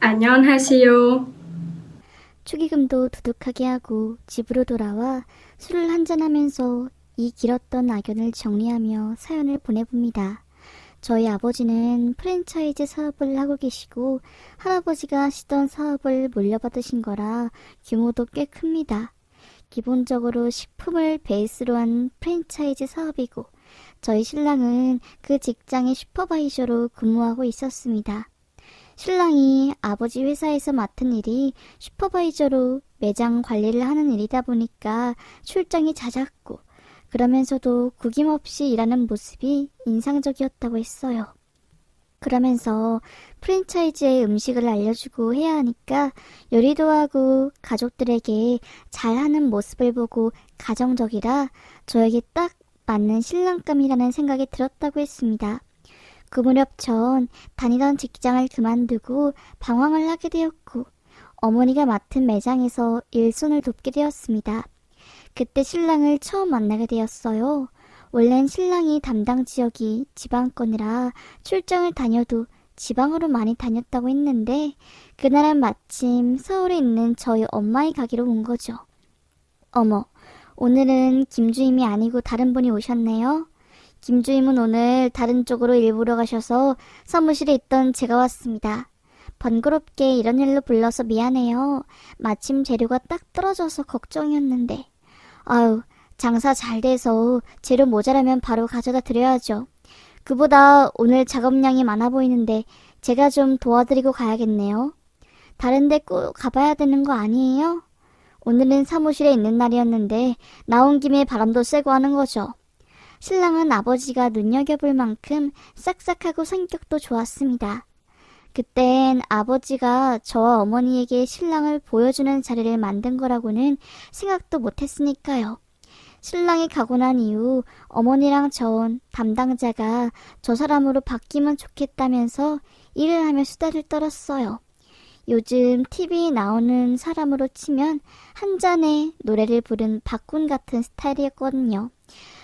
안녕하세요. 축의금도 두둑하게 하고 집으로 돌아와 술을 한잔하면서 이 길었던 악연을 정리하며 사연을 보내봅니다. 저희 아버지는 프랜차이즈 사업을 하고 계시고 할아버지가 하시던 사업을 물려받으신 거라 규모도 꽤 큽니다. 기본적으로 식품을 베이스로 한 프랜차이즈 사업이고 저희 신랑은 그 직장의 슈퍼바이저로 근무하고 있었습니다. 신랑이 아버지 회사에서 맡은 일이 슈퍼바이저로 매장 관리를 하는 일이다 보니까 출장이 잦았고 그러면서도 구김없이 일하는 모습이 인상적이었다고 했어요. 그러면서 프랜차이즈의 음식을 알려주고 해야 하니까 요리도 하고 가족들에게 잘하는 모습을 보고 가정적이라 저에게 딱 맞는 신랑감이라는 생각이 들었다고 했습니다. 그 무렵 전 다니던 직장을 그만두고 방황을 하게 되었고 어머니가 맡은 매장에서 일손을 돕게 되었습니다. 그때 신랑을 처음 만나게 되었어요. 원래는 신랑이 담당 지역이 지방권이라 출장을 다녀도 지방으로 많이 다녔다고 했는데 그날은 마침 서울에 있는 저희 엄마의 가게로 온 거죠. 어머, 오늘은 김주임이 아니고 다른 분이 오셨네요. 김주임은 오늘 다른 쪽으로 일부러 가셔서 사무실에 있던 제가 왔습니다. 번거롭게 이런 일로 불러서 미안해요. 마침 재료가 딱 떨어져서 걱정이었는데. 아유, 장사 잘 돼서 재료 모자라면 바로 가져다 드려야죠. 그보다 오늘 작업량이 많아 보이는데 제가 좀 도와드리고 가야겠네요. 다른 데 꼭 가봐야 되는 거 아니에요? 오늘은 사무실에 있는 날이었는데 나온 김에 바람도 쐬고 하는 거죠. 신랑은 아버지가 눈여겨볼 만큼 싹싹하고 성격도 좋았습니다. 그땐 아버지가 저와 어머니에게 신랑을 보여주는 자리를 만든 거라고는 생각도 못했으니까요. 신랑이 가고 난 이후 어머니랑 전 담당자가 저 사람으로 바뀌면 좋겠다면서 일을 하며 수다를 떨었어요. 요즘 TV에 나오는 사람으로 치면 한 잔에 노래를 부른 박군 같은 스타일이었거든요.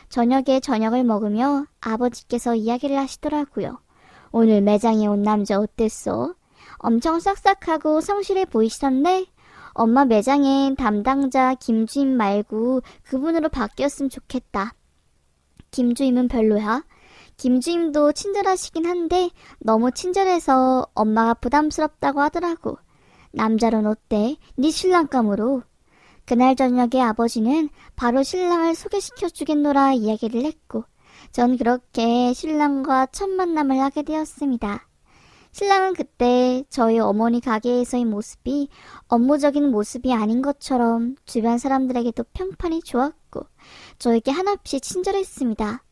저녁에 저녁을 먹으며 아버지께서 이야기를 하시더라고요. 오늘 매장에 온 남자 어땠어? 엄청 싹싹하고 성실해 보이시던데? 엄마 매장엔 담당자 김주임 말고 그분으로 바뀌었으면 좋겠다. 김주임은 별로야? 김주임도 친절하시긴 한데 너무 친절해서 엄마가 부담스럽다고 하더라고. 남자로는 어때? 네 신랑감으로. 그날 저녁에 아버지는 바로 신랑을 소개시켜 주겠노라 이야기를 했고 전 그렇게 신랑과 첫 만남을 하게 되었습니다. 신랑은 그때 저희 어머니 가게에서의 모습이 업무적인 모습이 아닌 것처럼 주변 사람들에게도 평판이 좋았고 저에게 한없이 친절했습니다.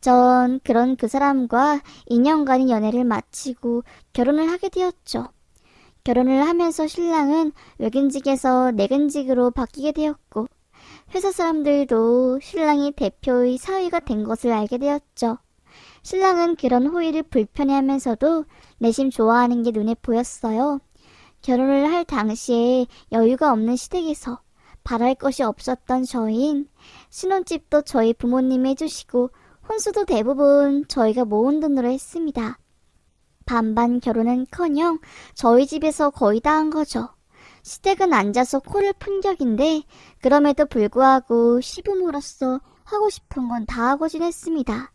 전 그런 그 사람과 2년간의 연애를 마치고 결혼을 하게 되었죠. 결혼을 하면서 신랑은 외근직에서 내근직으로 바뀌게 되었고 회사 사람들도 신랑이 대표의 사위가 된 것을 알게 되었죠. 신랑은 그런 호의를 불편해하면서도 내심 좋아하는 게 눈에 보였어요. 결혼을 할 당시에 여유가 없는 시댁에서 바랄 것이 없었던 저희인 신혼집도 저희 부모님이 해주시고 혼수도 대부분 저희가 모은 돈으로 했습니다. 반반 결혼은커녕 저희 집에서 거의 다 한 거죠. 시댁은 앉아서 코를 푼 격인데 그럼에도 불구하고 시부모로서 하고 싶은 건 다 하고 지냈습니다.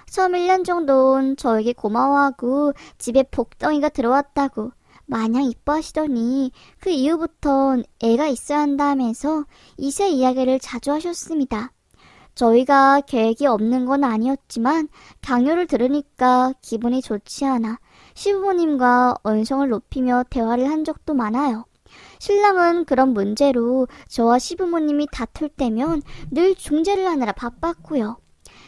처음 1년 정도는 저에게 고마워하고 집에 복덩이가 들어왔다고 마냥 이뻐하시더니 그 이후부턴 애가 있어야 한다 하면서 이세 이야기를 자주 하셨습니다. 저희가 계획이 없는 건 아니었지만 강요를 들으니까 기분이 좋지 않아 시부모님과 언성을 높이며 대화를 한 적도 많아요. 신랑은 그런 문제로 저와 시부모님이 다툴 때면 늘 중재를 하느라 바빴고요.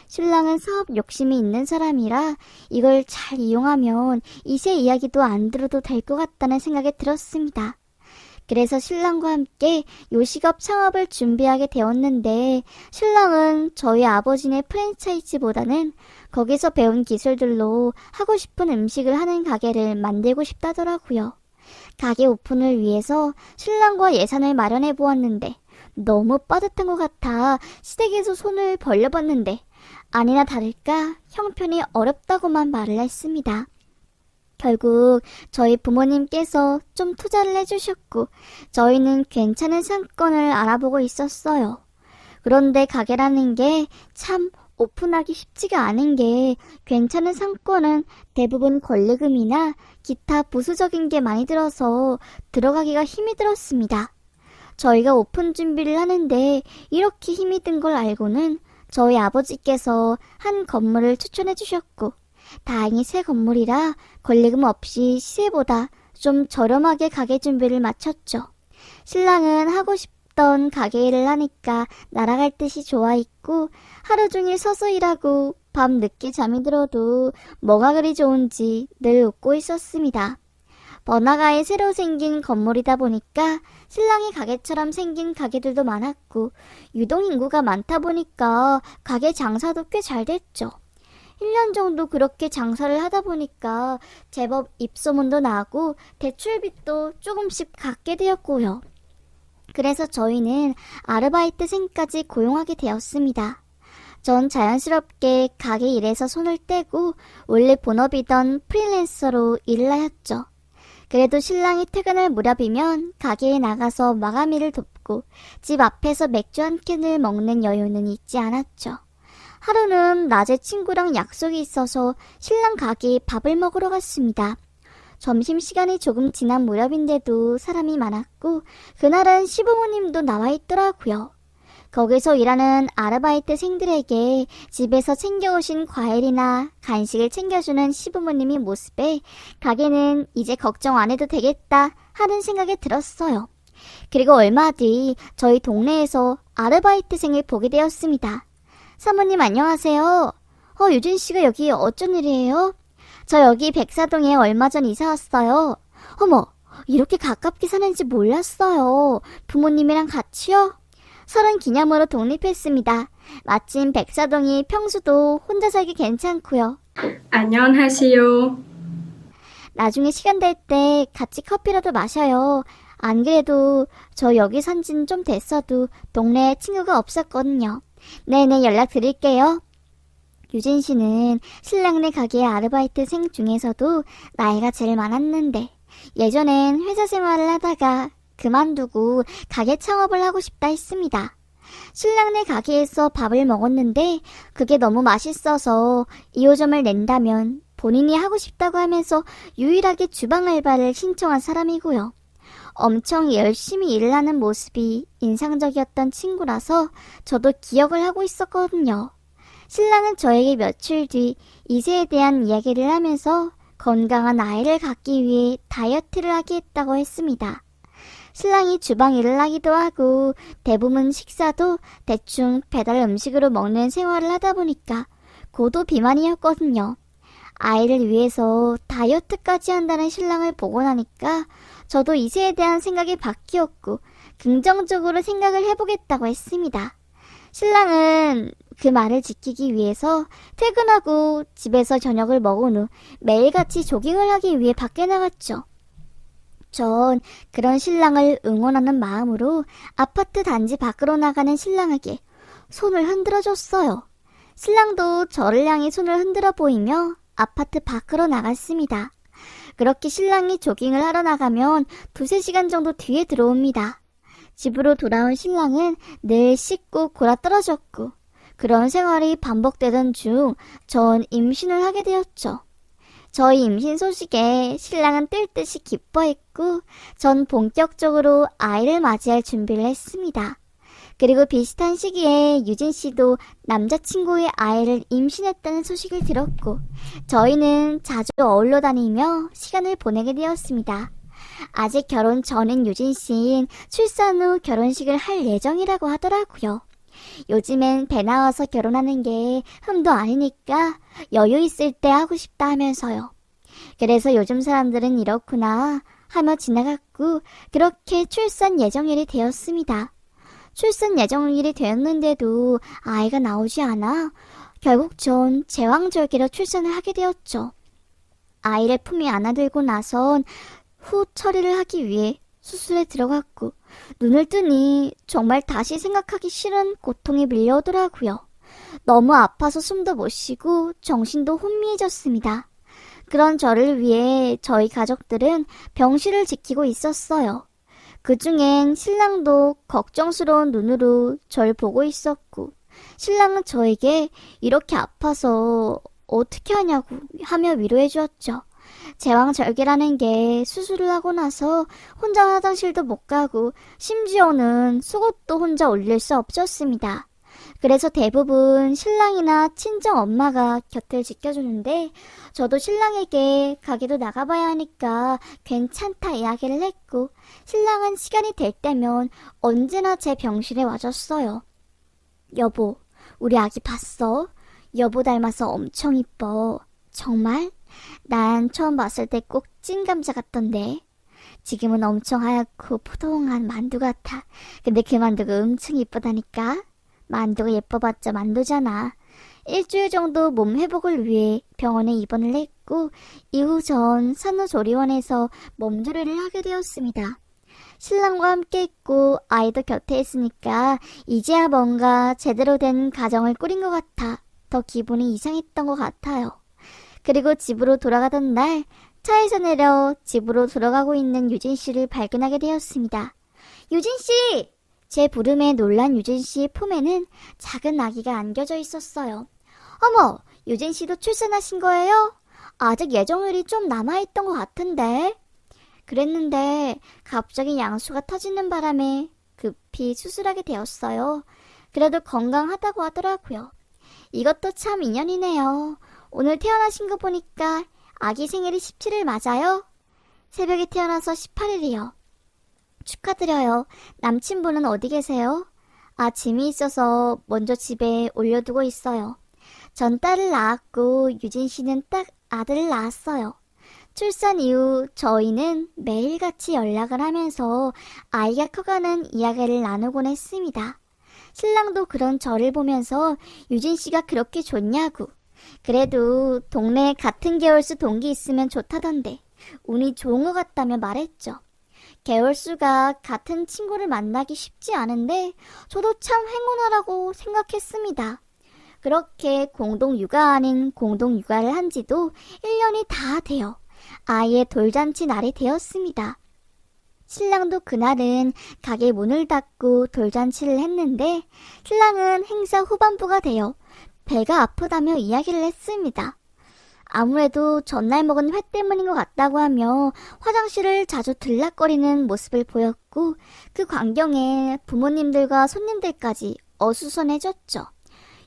신랑은 사업 욕심이 있는 사람이라 이걸 잘 이용하면 이세 이야기도 안 들어도 될 것 같다는 생각이 들었습니다. 그래서 신랑과 함께 요식업 창업을 준비하게 되었는데 신랑은 저희 아버지네 프랜차이즈보다는 거기서 배운 기술들로 하고 싶은 음식을 하는 가게를 만들고 싶다더라고요. 가게 오픈을 위해서 신랑과 예산을 마련해 보았는데 너무 빠듯한 것 같아 시댁에서 손을 벌려봤는데 아니나 다를까 형편이 어렵다고만 말을 했습니다. 결국 저희 부모님께서 좀 투자를 해주셨고 저희는 괜찮은 상권을 알아보고 있었어요. 그런데 가게라는 게 참 오픈하기 쉽지가 않은 게 괜찮은 상권은 대부분 권리금이나 기타 부수적인 게 많이 들어서 들어가기가 힘이 들었습니다. 저희가 오픈 준비를 하는데 이렇게 힘이 든 걸 알고는 저희 아버지께서 한 건물을 추천해 주셨고 다행히 새 건물이라 권리금 없이 시세보다 좀 저렴하게 가게 준비를 마쳤죠. 신랑은 하고 싶던 가게 일을 하니까 날아갈 듯이 좋아했고 하루 종일 서서 일하고 밤 늦게 잠이 들어도 뭐가 그리 좋은지 늘 웃고 있었습니다. 번화가에 새로 생긴 건물이다 보니까 신랑의 가게처럼 생긴 가게들도 많았고 유동 인구가 많다 보니까 가게 장사도 꽤 잘 됐죠. 1년 정도 그렇게 장사를 하다 보니까 제법 입소문도 나고 대출빚도 조금씩 갚게 되었고요. 그래서 저희는 아르바이트생까지 고용하게 되었습니다. 전 자연스럽게 가게 일에서 손을 떼고 원래 본업이던 프리랜서로 일을 하였죠. 그래도 신랑이 퇴근할 무렵이면 가게에 나가서 마감 일을 돕고 집 앞에서 맥주 한 캔을 먹는 여유는 있지 않았죠. 하루는 낮에 친구랑 약속이 있어서 신랑 가게에 밥을 먹으러 갔습니다. 점심시간이 조금 지난 무렵인데도 사람이 많았고 그날은 시부모님도 나와 있더라고요. 거기서 일하는 아르바이트생들에게 집에서 챙겨오신 과일이나 간식을 챙겨주는 시부모님의 모습에 가게는 이제 걱정 안 해도 되겠다 하는 생각이 들었어요. 그리고 얼마 뒤 저희 동네에서 아르바이트생을 보게 되었습니다. 사모님 안녕하세요. 유진씨가 여기 어쩐 일이에요? 저 여기 백사동에 얼마 전 이사 왔어요. 어머, 이렇게 가깝게 사는지 몰랐어요. 부모님이랑 같이요? 30 기념으로 독립했습니다. 마침 백사동이 평수도 혼자 살기 괜찮고요. 안녕하세요. 나중에 시간 될 때 같이 커피라도 마셔요. 안 그래도 저 여기 산 지는 좀 됐어도 동네에 친구가 없었거든요. 네네 연락 드릴게요. 유진 씨는 신랑네 가게의 아르바이트생 중에서도 나이가 제일 많았는데 예전엔 회사 생활을 하다가 그만두고 가게 창업을 하고 싶다 했습니다. 신랑네 가게에서 밥을 먹었는데 그게 너무 맛있어서 2호점을 낸다면 본인이 하고 싶다고 하면서 유일하게 주방 알바를 신청한 사람이고요. 엄청 열심히 일을 하는 모습이 인상적이었던 친구라서 저도 기억을 하고 있었거든요. 신랑은 저에게 며칠 뒤 이세에 대한 이야기를 하면서 건강한 아이를 갖기 위해 다이어트를 하게 했다고 했습니다. 신랑이 주방 일을 하기도 하고 대부분 식사도 대충 배달 음식으로 먹는 생활을 하다 보니까 고도 비만이었거든요. 아이를 위해서 다이어트까지 한다는 신랑을 보고 나니까 저도 이세에 대한 생각이 바뀌었고 긍정적으로 생각을 해보겠다고 했습니다. 신랑은 그 말을 지키기 위해서 퇴근하고 집에서 저녁을 먹은 후 매일같이 조깅을 하기 위해 밖에 나갔죠. 전 그런 신랑을 응원하는 마음으로 아파트 단지 밖으로 나가는 신랑에게 손을 흔들어 줬어요. 신랑도 저를 향해 손을 흔들어 보이며 아파트 밖으로 나갔습니다. 그렇게 신랑이 조깅을 하러 나가면 2-3시간 정도 뒤에 들어옵니다. 집으로 돌아온 신랑은 늘 씻고 골아떨어졌고 그런 생활이 반복되던 중 전 임신을 하게 되었죠. 저희 임신 소식에 신랑은 뜰 듯이 기뻐했고 전 본격적으로 아이를 맞이할 준비를 했습니다. 그리고 비슷한 시기에 유진 씨도 남자친구의 아이를 임신했다는 소식을 들었고 저희는 자주 어울러 다니며 시간을 보내게 되었습니다. 아직 결혼 전인 유진 씨는 출산 후 결혼식을 할 예정이라고 하더라고요. 요즘엔 배 나와서 결혼하는 게 흠도 아니니까 여유 있을 때 하고 싶다 하면서요. 그래서 요즘 사람들은 이렇구나 하며 지나갔고 그렇게 출산 예정일이 되었습니다. 출산 예정일이 되었는데도 아이가 나오지 않아 결국 전 제왕절개로 출산을 하게 되었죠. 아이를 품에 안아들고 나선 후 처리를 하기 위해 수술에 들어갔고 눈을 뜨니 정말 다시 생각하기 싫은 고통이 밀려오더라고요. 너무 아파서 숨도 못 쉬고 정신도 혼미해졌습니다. 그런 저를 위해 저희 가족들은 병실을 지키고 있었어요. 그중엔 신랑도 걱정스러운 눈으로 절 보고 있었고, 신랑은 저에게 이렇게 아파서 어떻게 하냐고 하며 위로해 주었죠. 제왕절개라는 게 수술을 하고 나서 혼자 화장실도 못 가고 심지어는 속옷도 혼자 올릴 수 없었습니다. 그래서 대부분 신랑이나 친정 엄마가 곁을 지켜주는데 저도 신랑에게 가게도 나가봐야 하니까 괜찮다 이야기를 했고 신랑은 시간이 될 때면 언제나 제 병실에 와줬어요. 여보, 우리 아기 봤어? 여보 닮아서 엄청 이뻐. 정말? 난 처음 봤을 때 꼭 찐감자 같던데. 지금은 엄청 하얗고 포동한 만두 같아. 근데 그 만두가 엄청 이쁘다니까. 만두가 예뻐봤자 만두잖아. 일주일 정도 몸 회복을 위해 병원에 입원을 했고 이후 전 산후조리원에서 몸조리를 하게 되었습니다. 신랑과 함께 있고 아이도 곁에 있으니까 이제야 뭔가 제대로 된 가정을 꾸린 것 같아 더 기분이 이상했던 것 같아요. 그리고 집으로 돌아가던 날 차에서 내려 집으로 들어가고 있는 유진 씨를 발견하게 되었습니다. 유진 씨! 제 부름에 놀란 유진 씨의 품에는 작은 아기가 안겨져 있었어요. 어머, 유진 씨도 출산하신 거예요? 아직 예정일이 좀 남아있던 것 같은데. 그랬는데 갑자기 양수가 터지는 바람에 급히 수술하게 되었어요. 그래도 건강하다고 하더라고요. 이것도 참 인연이네요. 오늘 태어나신 거 보니까 아기 생일이 17일 맞아요? 새벽에 태어나서 18일이요. 축하드려요. 남친분은 어디 계세요? 아, 짐이 있어서 먼저 집에 올려두고 있어요. 전 딸을 낳았고 유진 씨는 딱 아들을 낳았어요. 출산 이후 저희는 매일같이 연락을 하면서 아이가 커가는 이야기를 나누곤 했습니다. 신랑도 그런 저를 보면서 유진 씨가 그렇게 좋냐고. 그래도 동네에 같은 계열수 동기 있으면 좋다던데 운이 좋은 것 같다며 말했죠. 계열수가 같은 친구를 만나기 쉽지 않은데 저도 참 행운하라고 생각했습니다. 그렇게 공동 육아 아닌 공동 육아를 한 지도 1년이 다 돼요. 아이의 돌잔치 날이 되었습니다. 신랑도 그날은 가게 문을 닫고 돌잔치를 했는데 신랑은 행사 후반부가 되어 배가 아프다며 이야기를 했습니다. 아무래도 전날 먹은 회 때문인 것 같다고 하며 화장실을 자주 들락거리는 모습을 보였고 그 광경에 부모님들과 손님들까지 어수선해졌죠.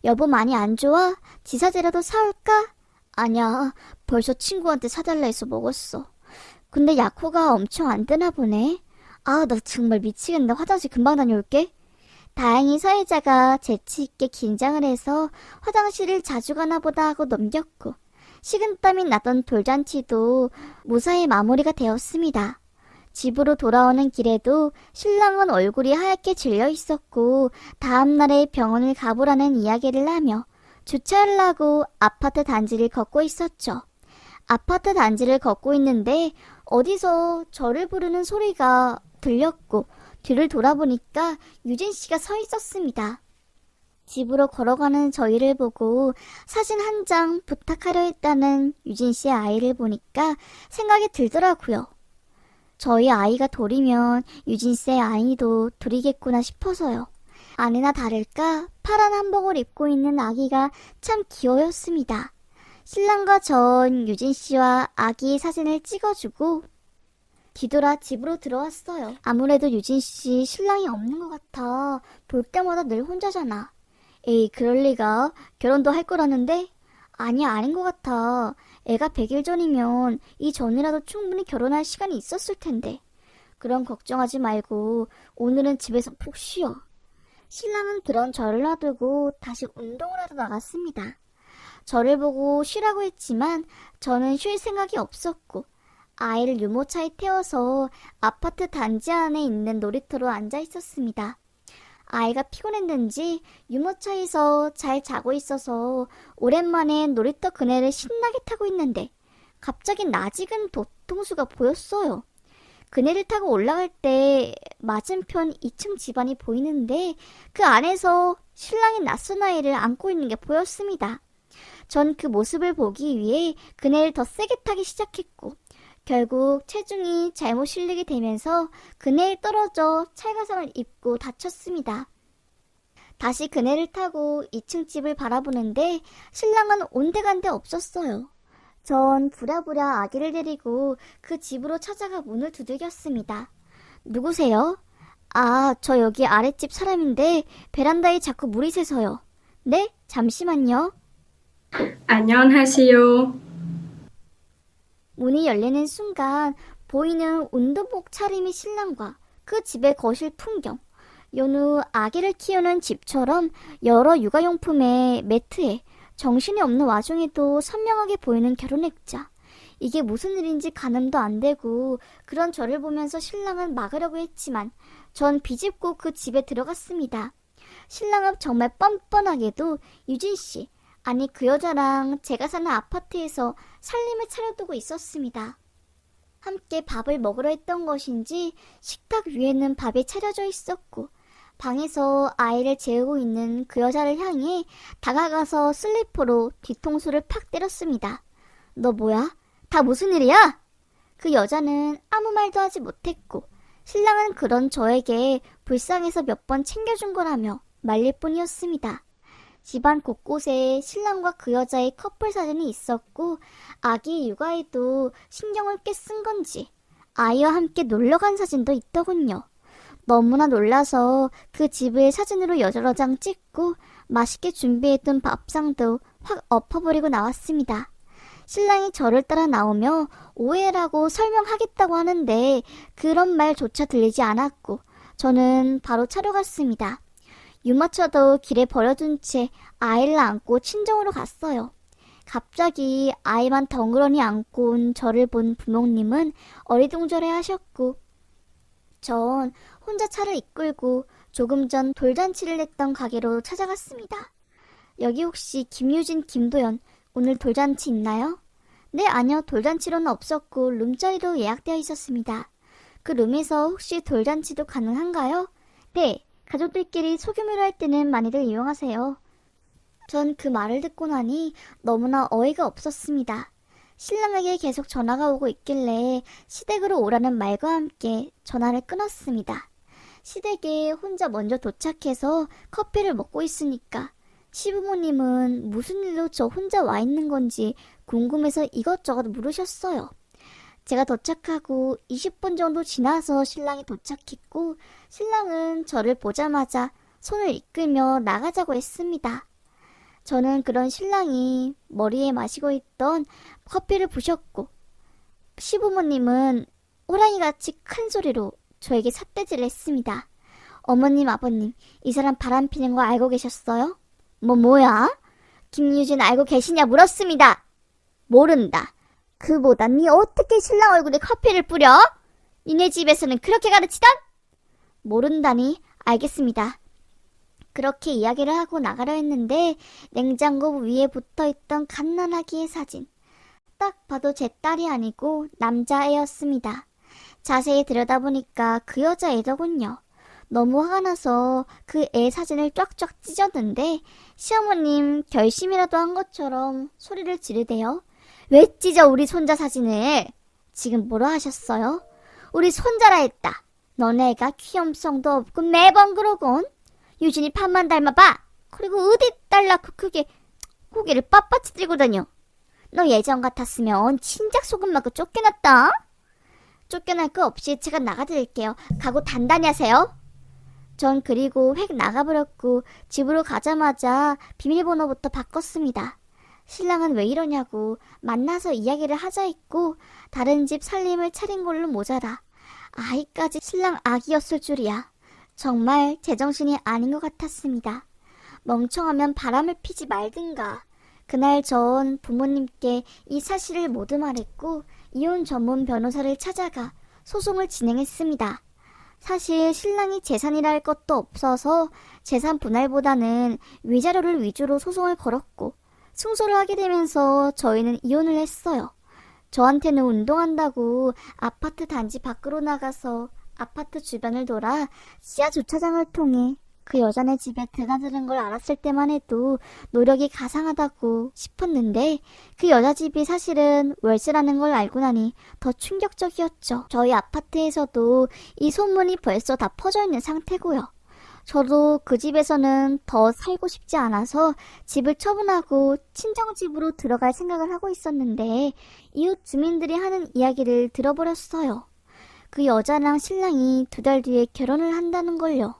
여보 많이 안 좋아? 지사제라도 사올까? 아니야, 벌써 친구한테 사달라 해서 먹었어. 근데 약효가 엄청 안 뜨나 보네. 아, 나 정말 미치겠네. 화장실 금방 다녀올게. 다행히 사회자가 재치있게 긴장을 해서 화장실을 자주 가나 보다 하고 넘겼고 식은땀이 나던 돌잔치도 무사히 마무리가 되었습니다. 집으로 돌아오는 길에도 신랑은 얼굴이 하얗게 질려 있었고 다음날에 병원을 가보라는 이야기를 하며 주차를 하고 아파트 단지를 걷고 있었죠. 아파트 단지를 걷고 있는데 어디서 저를 부르는 소리가 들렸고 뒤를 돌아보니까 유진 씨가 서 있었습니다. 집으로 걸어가는 저희를 보고 사진 한 장 부탁하려 했다는 유진 씨의 아이를 보니까 생각이 들더라고요. 저희 아이가 돌이면 유진 씨의 아이도 돌이겠구나 싶어서요. 아니나 다를까 파란 한복을 입고 있는 아기가 참 귀여웠습니다. 신랑과 전 유진 씨와 아기 사진을 찍어주고 뒤돌아 집으로 들어왔어요. 아무래도 유진 씨 신랑이 없는 것 같아. 볼 때마다 늘 혼자잖아. 에이, 그럴 리가. 결혼도 할 거라는데? 아니야, 아닌 것 같아. 애가 100일 전이면 이전이라도 충분히 결혼할 시간이 있었을 텐데. 그럼 걱정하지 말고 오늘은 집에서 푹 쉬어. 신랑은 그런 저를 놔두고 다시 운동을 하러 나갔습니다. 저를 보고 쉬라고 했지만 저는 쉴 생각이 없었고 아이를 유모차에 태워서 아파트 단지 안에 있는 놀이터로 앉아 있었습니다. 아이가 피곤했는지 유모차에서 잘 자고 있어서 오랜만에 놀이터 그네를 신나게 타고 있는데 갑자기 낯익은 도통수가 보였어요. 그네를 타고 올라갈 때 맞은편 2층 집안이 보이는데 그 안에서 신랑이 낯선 아이를 안고 있는 게 보였습니다. 전 그 모습을 보기 위해 그네를 더 세게 타기 시작했고 결국 체중이 잘못 실리게 되면서 그네에 떨어져 찰가상을 입고 다쳤습니다. 다시 그네를 타고 2층 집을 바라보는데 신랑은 온데간데 없었어요. 전 부랴부랴 아기를 데리고 그 집으로 찾아가 문을 두들겼습니다. 누구세요? 아, 저 여기 아랫집 사람인데 베란다에 자꾸 물이 새서요. 네? 잠시만요. 안녕하세요. 문이 열리는 순간 보이는 운동복 차림의 신랑과 그 집의 거실 풍경, 연후 아기를 키우는 집처럼 여러 육아용품의 매트에 정신이 없는 와중에도 선명하게 보이는 결혼액자. 이게 무슨 일인지 가늠도 안 되고 그런 저를 보면서 신랑은 막으려고 했지만 전 비집고 그 집에 들어갔습니다. 신랑은 정말 뻔뻔하게도 유진씨, 아니 그 여자랑 제가 사는 아파트에서 살림을 차려두고 있었습니다. 함께 밥을 먹으러 했던 것인지 식탁 위에는 밥이 차려져 있었고 방에서 아이를 재우고 있는 그 여자를 향해 다가가서 슬리퍼로 뒤통수를 팍 때렸습니다. 너 뭐야? 다 무슨 일이야? 그 여자는 아무 말도 하지 못했고 신랑은 그런 저에게 불쌍해서 몇 번 챙겨준 거라며 말릴 뿐이었습니다. 집안 곳곳에 신랑과 그 여자의 커플 사진이 있었고 아기 육아에도 신경을 꽤 쓴 건지 아이와 함께 놀러간 사진도 있더군요. 너무나 놀라서 그 집을 사진으로 여러 장 찍고 맛있게 준비했던 밥상도 확 엎어버리고 나왔습니다. 신랑이 저를 따라 나오며 오해라고 설명하겠다고 하는데 그런 말조차 들리지 않았고 저는 바로 차로 갔습니다. 유모차도 길에 버려둔 채 아이를 안고 친정으로 갔어요. 갑자기 아이만 덩그러니 안고 온 저를 본 부모님은 어리둥절해 하셨고 전 혼자 차를 이끌고 조금 전 돌잔치를 했던 가게로 찾아갔습니다. 여기 혹시 김유진, 김도연 오늘 돌잔치 있나요? 네, 아니요. 돌잔치로는 없었고 룸자리도 예약되어 있었습니다. 그 룸에서 혹시 돌잔치도 가능한가요? 네, 가족들끼리 소규모로 할 때는 많이들 이용하세요. 전 그 말을 듣고 나니 너무나 어이가 없었습니다. 신랑에게 계속 전화가 오고 있길래 시댁으로 오라는 말과 함께 전화를 끊었습니다. 시댁에 혼자 먼저 도착해서 커피를 먹고 있으니까 시부모님은 무슨 일로 저 혼자 와 있는 건지 궁금해서 이것저것 물으셨어요. 제가 도착하고 20분 정도 지나서 신랑이 도착했고 신랑은 저를 보자마자 손을 이끌며 나가자고 했습니다. 저는 그런 신랑이 머리에 마시고 있던 커피를 부셨고 시부모님은 호랑이같이 큰 소리로 저에게 삿대질을 했습니다. 어머님, 아버님, 이 사람 바람 피는 거 알고 계셨어요? 뭐야? 김유진 알고 계시냐 물었습니다. 모른다. 그보다 니 어떻게 신랑 얼굴에 커피를 뿌려? 니네 집에서는 그렇게 가르치던? 모른다니? 알겠습니다. 그렇게 이야기를 하고 나가려 했는데 냉장고 위에 붙어있던 갓난아기의 사진. 딱 봐도 제 딸이 아니고 남자애였습니다. 자세히 들여다보니까 그 여자애더군요. 너무 화가 나서 그 애 사진을 쫙쫙 찢었는데 시어머님 결심이라도 한 것처럼 소리를 지르대요. 왜 찢어 우리 손자 사진을? 지금 뭐라 하셨어요? 우리 손자라 했다. 너네가 귀염성도 없고 매번 그러곤. 유진이 판만 닮아봐. 그리고 어디 딸낳고 크게 고개를 빳빳이 들고 다녀. 너 예전 같았으면 진작 소금 맞고 쫓겨났다. 쫓겨날 거 없이 제가 나가드릴게요. 각오 단단히 하세요. 전 그리고 획 나가버렸고 집으로 가자마자 비밀번호부터 바꿨습니다. 신랑은 왜 이러냐고 만나서 이야기를 하자 했고 다른 집 살림을 차린 걸로 모자라 아이까지 신랑 아기였을 줄이야. 정말 제정신이 아닌 것 같았습니다. 멍청하면 바람을 피지 말든가. 그날 전 부모님께 이 사실을 모두 말했고 이혼 전문 변호사를 찾아가 소송을 진행했습니다. 사실 신랑이 재산이라 할 것도 없어서 재산 분할보다는 위자료를 위주로 소송을 걸었고 승소를 하게 되면서 저희는 이혼을 했어요. 저한테는 운동한다고 아파트 단지 밖으로 나가서 아파트 주변을 돌아 지하 주차장을 통해 그 여자네 집에 드나드는 걸 알았을 때만 해도 노력이 가상하다고 싶었는데 그 여자 집이 사실은 월세라는 걸 알고 나니 더 충격적이었죠. 저희 아파트에서도 이 소문이 벌써 다 퍼져 있는 상태고요. 저도 그 집에서는 더 살고 싶지 않아서 집을 처분하고 친정집으로 들어갈 생각을 하고 있었는데 이웃 주민들이 하는 이야기를 들어버렸어요. 그 여자랑 신랑이 2달 뒤에 결혼을 한다는 걸요.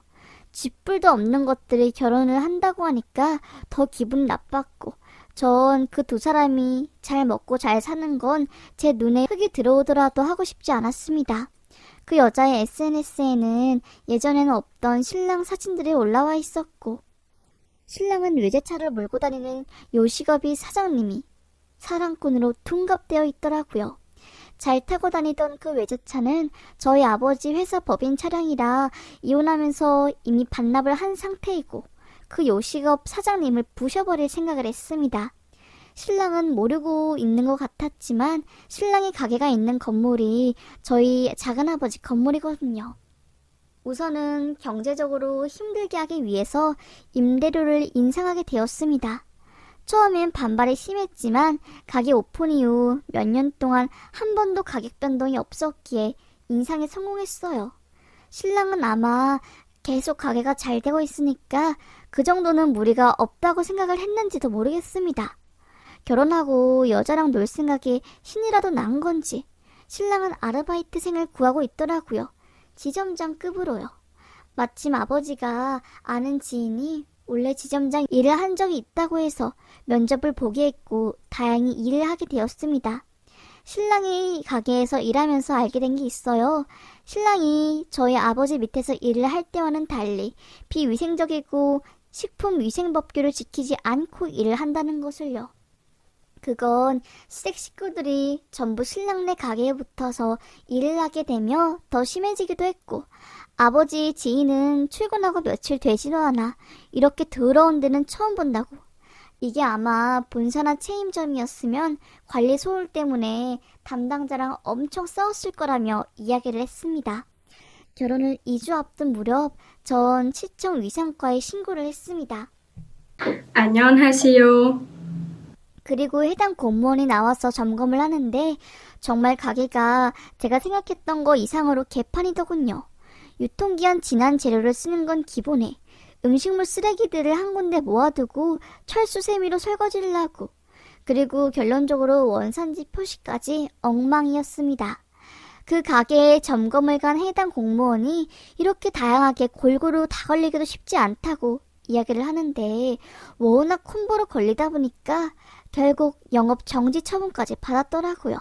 집불도 없는 것들이 결혼을 한다고 하니까 더 기분 나빴고 전 그 2사람이 잘 먹고 잘 사는 건 제 눈에 흙이 들어오더라도 하고 싶지 않았습니다. 그 여자의 SNS에는 예전에는 없던 신랑 사진들이 올라와 있었고 신랑은 외제차를 몰고 다니는 요식업이 사장님이 사랑꾼으로 둔갑되어 있더라고요. 잘 타고 다니던 그 외제차는 저희 아버지 회사 법인 차량이라 이혼하면서 이미 반납을 한 상태이고 그 요식업 사장님을 부셔버릴 생각을 했습니다. 신랑은 모르고 있는 것 같았지만 신랑의 가게가 있는 건물이 저희 작은아버지 건물이거든요. 우선은 경제적으로 힘들게 하기 위해서 임대료를 인상하게 되었습니다. 처음엔 반발이 심했지만 가게 오픈 이후 몇 년 동안 한 번도 가격 변동이 없었기에 인상에 성공했어요. 신랑은 아마 계속 가게가 잘 되고 있으니까 그 정도는 무리가 없다고 생각을 했는지도 모르겠습니다. 결혼하고 여자랑 놀 생각에 신이라도 난 건지 신랑은 아르바이트생을 구하고 있더라고요. 지점장급으로요. 마침 아버지가 아는 지인이 원래 지점장 일을 한 적이 있다고 해서 면접을 보게 했고 다행히 일을 하게 되었습니다. 신랑이 가게에서 일하면서 알게 된 게 있어요. 신랑이 저희 아버지 밑에서 일을 할 때와는 달리 비위생적이고 식품위생법규를 지키지 않고 일을 한다는 것을요. 그건 시댁 식구들이 전부 신랑네 가게에 붙어서 일을 하게 되며 더 심해지기도 했고 아버지 지인은 출근하고 며칠 되지도 않아 이렇게 더러운 데는 처음 본다고. 이게 아마 본사나 체인점이었으면 관리 소홀 때문에 담당자랑 엄청 싸웠을 거라며 이야기를 했습니다. 결혼을 2주 앞둔 무렵 전 시청 위상과에 신고를 했습니다. 안녕하세요. 그리고 해당 공무원이 나와서 점검을 하는데 정말 가게가 제가 생각했던 거 이상으로 개판이더군요. 유통기한 지난 재료를 쓰는 건 기본에 음식물 쓰레기들을 한 군데 모아두고 철수세미로 설거지를 하고 그리고 결론적으로 원산지 표시까지 엉망이었습니다. 그 가게에 점검을 간 해당 공무원이 이렇게 다양하게 골고루 다 걸리기도 쉽지 않다고 이야기를 하는데 워낙 콤보로 걸리다 보니까 결국 영업 정지 처분까지 받았더라고요.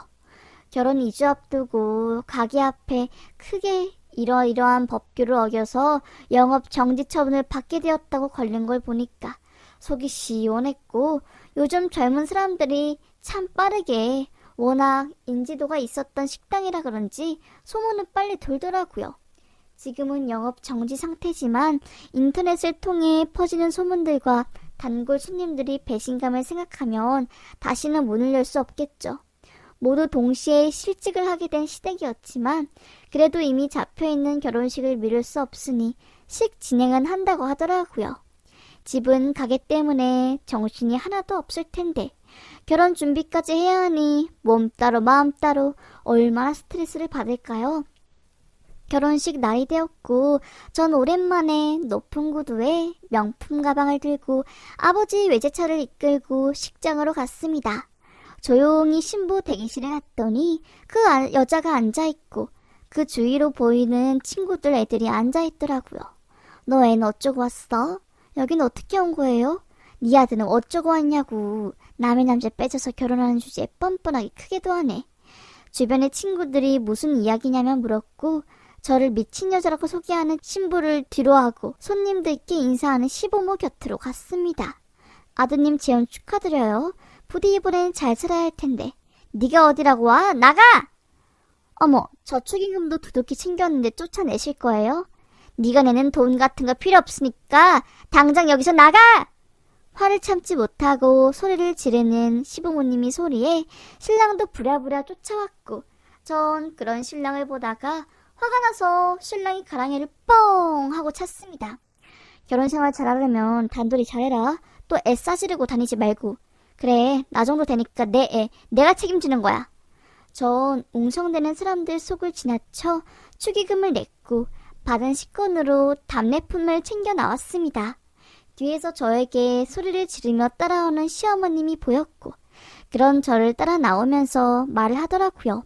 결혼 2주 앞두고 가게 앞에 크게 이러이러한 법규를 어겨서 영업 정지 처분을 받게 되었다고 걸린 걸 보니까 속이 시원했고 요즘 젊은 사람들이 참 빠르게 워낙 인지도가 있었던 식당이라 그런지 소문은 빨리 돌더라고요. 지금은 영업 정지 상태지만 인터넷을 통해 퍼지는 소문들과 단골 손님들이 배신감을 생각하면 다시는 문을 열 수 없겠죠. 모두 동시에 실직을 하게 된 시댁이었지만 그래도 이미 잡혀있는 결혼식을 미룰 수 없으니 식 진행은 한다고 하더라고요. 집은 가게 때문에 정신이 하나도 없을 텐데 결혼 준비까지 해야 하니 몸 따로 마음 따로 얼마나 스트레스를 받을까요? 결혼식 날이 되었고 전 오랜만에 높은 구두에 명품 가방을 들고 아버지 외제차를 이끌고 식장으로 갔습니다. 조용히 신부 대기실에 갔더니 그 여자가 앉아있고 그 주위로 보이는 친구들 애들이 앉아있더라고요. 너 애는 어쩌고 왔어? 여긴 어떻게 온 거예요? 네 아들은 어쩌고 왔냐고. 남의 남자 뺏어서 결혼하는 주제에 뻔뻔하게 크게도 하네. 주변의 친구들이 무슨 이야기냐며 물었고 저를 미친 여자라고 소개하는 신부를 뒤로하고 손님들께 인사하는 시부모 곁으로 갔습니다. 아드님 재혼 축하드려요. 부디 이번엔 잘 살아야 할 텐데. 네가 어디라고 와? 나가! 어머, 저축임금도 두둑히 챙겼는데 쫓아내실 거예요? 네가 내는 돈 같은 거 필요 없으니까 당장 여기서 나가! 화를 참지 못하고 소리를 지르는 시부모님이 소리에 신랑도 부랴부랴 쫓아왔고 전 그런 신랑을 보다가 화가 나서 신랑이 가랑이를 뻥 하고 찼습니다. 결혼생활 잘하려면 단둘이 잘해라. 또 애 싸지르고 다니지 말고. 그래, 나 정도 되니까 내 애, 내가 책임지는 거야. 전 웅성대는 사람들 속을 지나쳐 축의금을 냈고 받은 식권으로 답례품을 챙겨 나왔습니다. 뒤에서 저에게 소리를 지르며 따라오는 시어머님이 보였고 그런 저를 따라 나오면서 말을 하더라고요.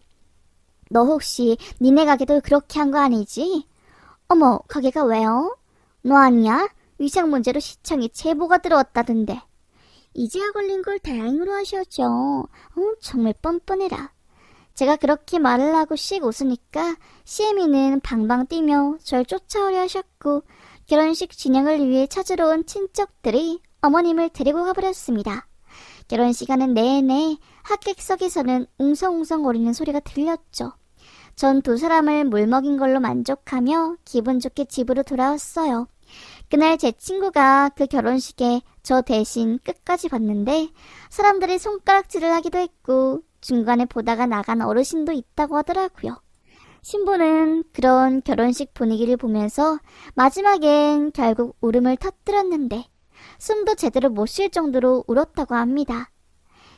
너 혹시 니네 가게도 그렇게 한 거 아니지? 어머, 가게가 왜요? 너 아니야? 위생 문제로 시청에 제보가 들어왔다던데. 이제야 걸린 걸 다행으로 하셔죠. 정말 뻔뻔해라. 제가 그렇게 말을 하고 씩 웃으니까 CM이는 방방 뛰며 절 쫓아오려 하셨고 결혼식 진행을 위해 찾으러 온 친척들이 어머님을 데리고 가버렸습니다. 결혼식 하는 내내 하객석에서는 웅성웅성거리는 소리가 들렸죠. 전 두 사람을 물먹인 걸로 만족하며 기분 좋게 집으로 돌아왔어요. 그날 제 친구가 그 결혼식에 저 대신 끝까지 봤는데 사람들이 손가락질을 하기도 했고 중간에 보다가 나간 어르신도 있다고 하더라고요. 신부는 그런 결혼식 분위기를 보면서 마지막엔 결국 울음을 터뜨렸는데 숨도 제대로 못 쉴 정도로 울었다고 합니다.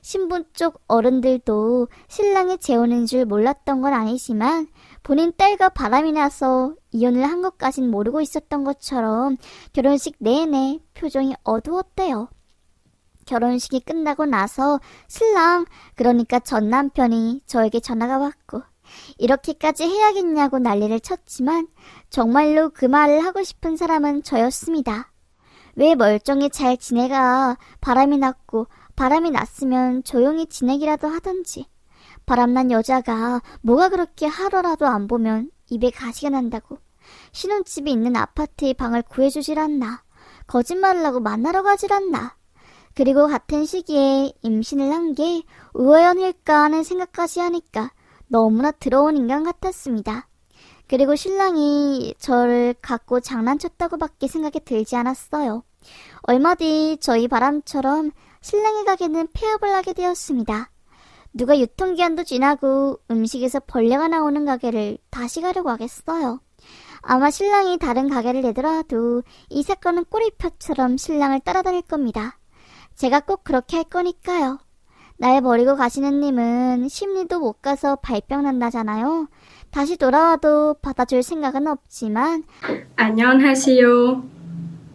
신부 쪽 어른들도 신랑이 재혼인 줄 몰랐던 건 아니지만 본인 딸과 바람이 나서 이혼을 한 것까진 모르고 있었던 것처럼 결혼식 내내 표정이 어두웠대요. 결혼식이 끝나고 나서 신랑, 그러니까 전 남편이 저에게 전화가 왔고 이렇게까지 해야겠냐고 난리를 쳤지만 정말로 그 말을 하고 싶은 사람은 저였습니다. 왜 멀쩡히 잘 지내가. 바람이 났고 바람이 났으면 조용히 지내기라도 하던지. 바람난 여자가 뭐가 그렇게 하루라도 안 보면 입에 가시가 난다고. 신혼집이 있는 아파트의 방을 구해주질 않나. 거짓말을 하고 만나러 가질 않나. 그리고 같은 시기에 임신을 한 게 우연일까 하는 생각까지 하니까 너무나 더러운 인간 같았습니다. 그리고 신랑이 저를 갖고 장난쳤다고밖에 생각이 들지 않았어요. 얼마 뒤 저희 바람처럼 신랑의 가게는 폐업을 하게 되었습니다. 누가 유통기한도 지나고 음식에서 벌레가 나오는 가게를 다시 가려고 하겠어요. 아마 신랑이 다른 가게를 내더라도 이 사건은 꼬리표처럼 신랑을 따라다닐 겁니다. 제가 꼭 그렇게 할 거니까요. 날 버리고 가시는 님은 심리도 못 가서 발병 난다잖아요. 다시 돌아와도 받아줄 생각은 없지만 안녕하세요.